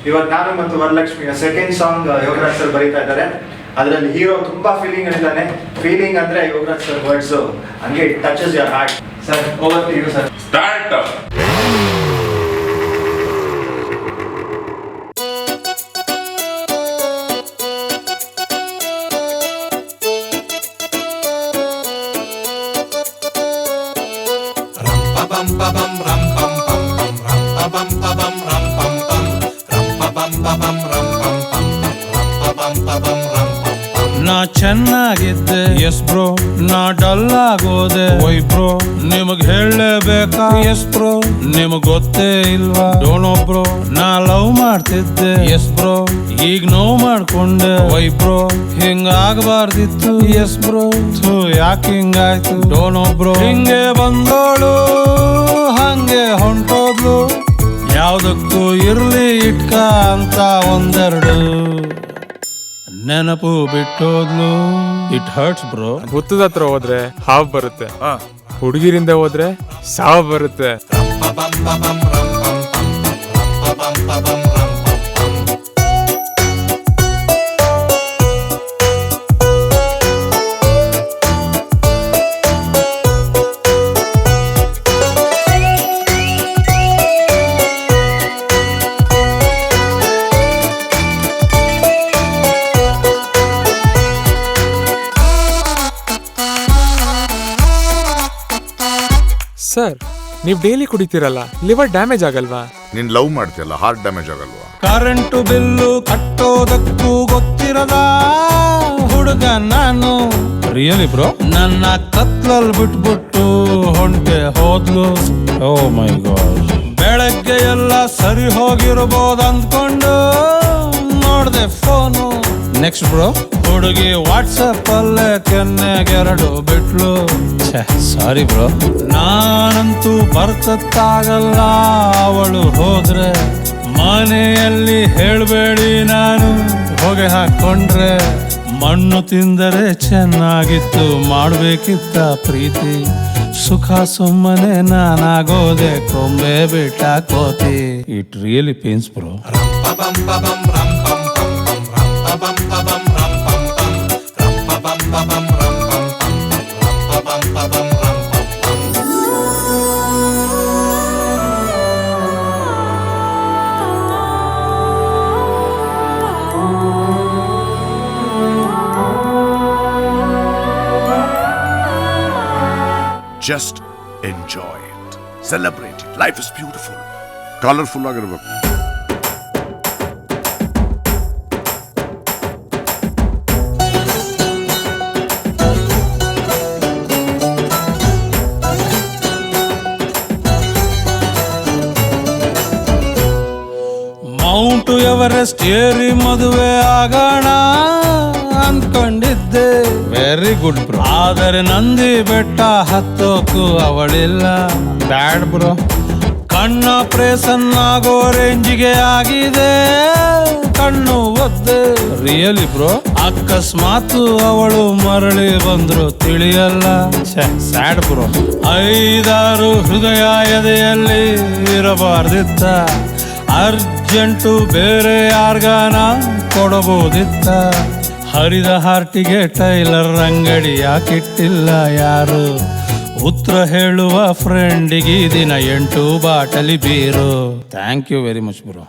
ಇವತ್ತು ನಾನು ಮತ್ತು ವರಲಕ್ಷ್ಮಿಯ ಸೆಕೆಂಡ್ ಸಾಂಗ್ ಯೋಗರಾಜ್ ಸರ್ ಬರೀತಾ ಇದ್ದಾರೆ. ಅದರಲ್ಲಿ ಹೀರೋ ತುಂಬಾ ಫೀಲಿಂಗ್ ಇದ್ದಾನೆ. ಫೀಲಿಂಗ್ ಅಂದ್ರೆ ಯೋಗರಾಜ್ ಸರ್ ವರ್ಡ್ಸ್ ಹಂಗೆ it touches your heart. Sir over to you sir. Start. ನಾ ಚೆನ್ನಾಗಿದ್ದೆ ಎಸ್ ಬ್ರೋ, ನಾ ಡಲ್ ಆಗೋದೆ ವೈ ಬ್ರೋ, ನಿಮಗ್ ಹೇಳಲೇಬೇಕಾ ಎಸ್ ಬ್ರೋ, ನಿಮಗ್ ಗೊತ್ತೇ ಇಲ್ವಾ ಡೋಂಟ್ ನೋ ಬ್ರೋ, ನಾ ಲವ್ ಮಾಡ್ತಿದ್ದೆ ಎಸ್ ಬ್ರೋ, ಈಗ ನೋವು ಮಾಡ್ಕೊಂಡೆ ವೈ ಬ್ರೋ, ಹಿಂಗಾಗಬಾರ್ದಿತ್ತು ಎಸ್ ಬ್ರೋ, ಯಾಕೆ ಹಿಂಗಾಯ್ತು ಡೋಂಟ್ ನೋ ಬ್ರೋ, ಹಿಂಗೆ ಬಂದೋಳು ಹಂಗೆ ಹೊಂಟೋದ್ಲು, ಯಾವ್ದಕ್ಕೂ ಇರ್ಲಿ ಇಟ್ಕ ಅಂತ ಒಂದೆರಡು ನೆನಪು ಬಿಟ್ಟೋದ್ಲು. It hurts bro. ಹುತ್ತದ ಹತ್ರ ಹೋದ್ರೆ ಹಾವು ಬರುತ್ತೆ, ಹುಡುಗಿರಿಂದ ಹೋದ್ರೆ ಸಾವು ಬರುತ್ತೆ. ಸರ್, ನೀವ್ ಡೈಲಿ ಕುಡಿತೀರಲ್ಲ, ಲಿವರ್ ಡ್ಯಾಮೇಜ್ ಆಗಲ್ವಾ? ನೀನ್ ಲವ್ ಮಾಡ್ತೀಯಲ್ಲ, ಹಾರ್ಟ್ ಡ್ಯಾಮೇಜ್ ಆಗಲ್ವಾ? ಕರೆಂಟು ಬಿಲ್ಲು ಕಟ್ಟೋದಕ್ಕೂ ಗೊತ್ತಿರದ ಹುಡುಗ ನಾನು ರಿಯಲಿ ಬ್ರೋ, ನನ್ನ ಕತ್ಲಲ್ ಬಿಟ್ಬಿಟ್ಟು ಹೊಂಟೆ ಹೋದ್ಲು. ಓ ಮೈ ಗಾಡ್. ಬೆಳಗ್ಗೆ ಎಲ್ಲ ಸರಿ ಹೋಗಿರ್ಬೋದು ಅಂದ್ಕೊಂಡು ನೋಡ್ದೆ ಫೋನು. ನೆಕ್ಸ್ಟ್ ಬ್ರೋ, ಹುಡುಗಿ ವಾಟ್ಸಪ್ ಅಲ್ಲೇ ಕೆನ್ನೆಗೆರಡು ಬಿಟ್ಲು. ಸಾರಿ ಬ್ರೋ, ನಾನಂತೂ ಬರ್ತತ್ತಾಗಲ್ಲ ಅವಳು ಹೋದ್ರೆ, ಮನೆಯಲ್ಲಿ ಹೇಳ್ಬೇಡಿ ನಾನು ಹೊಗೆ ಹಾಕೊಂಡ್ರೆ, ಮಣ್ಣು ತಿಂದರೆ ಚೆನ್ನಾಗಿತ್ತು ಮಾಡ್ಬೇಕಿತ್ತ ಪ್ರೀತಿ, ಸುಖ ಸುಮ್ಮನೆ ನಾನಾಗೋದೆ ಕೊಂಬೆ ಬಿಟ್ಟ ಕೋತಿ. It really pains bro. Just enjoy it. Celebrate it. Life is beautiful. Colorful ಆಗಿರಬೇಕು. ಮೌಂಟ್ ಎವರೆಸ್ಟ್ ಏರಿ ಮದುವೆ ಆಗೋಣ ಅಂದ್ಕೊಂಡಿದ್ದೆ, ವೆರಿ ಗುಡ್ ಬ್ರೋ, ಆದರೆ ನಂದಿ ಬೆಟ್ಟ ಹತ್ತೋಕು ಅವಳಿಲ್ಲ. ಬ್ಯಾಡ್ ಬ್ರೋ. ಕಣ್ಣ ಪ್ರೇಸನ್ ಆಗೋ ರೇಂಜಿಗೆ ಆಗಿದೆ ಕಣ್ಣು ಒದ್ದೆ. Really bro. ಅಕಸ್ಮಾತ್ ಅವಳು ಮರಳಿ ಬಂದ್ರು ತಿಳಿಯಲ್ಲ. Sad bro. 5-6 ಹೃದಯ ಎದೆಯಲ್ಲಿ ಇರಬಾರ್ದಿತ್ತ, ಅರ್ಜೆಂಟು ಬೇರೆ ಯಾರ್ಗಾನ ಕೊಡಬಹುದಿತ್ತ. ಹರಿದ ಹಾರ್ಟಿಗೆ ಟೈಲರ್ ಅಂಗಡಿ ಯಾಕಿಟ್ಟಿಲ್ಲ ಯಾರು, ಉತ್ತರ ಹೇಳುವ ಫ್ರೆಂಡಿಗೆ ದಿನ 8 ಬಾಟಲಿ beer. Thank you very much bro.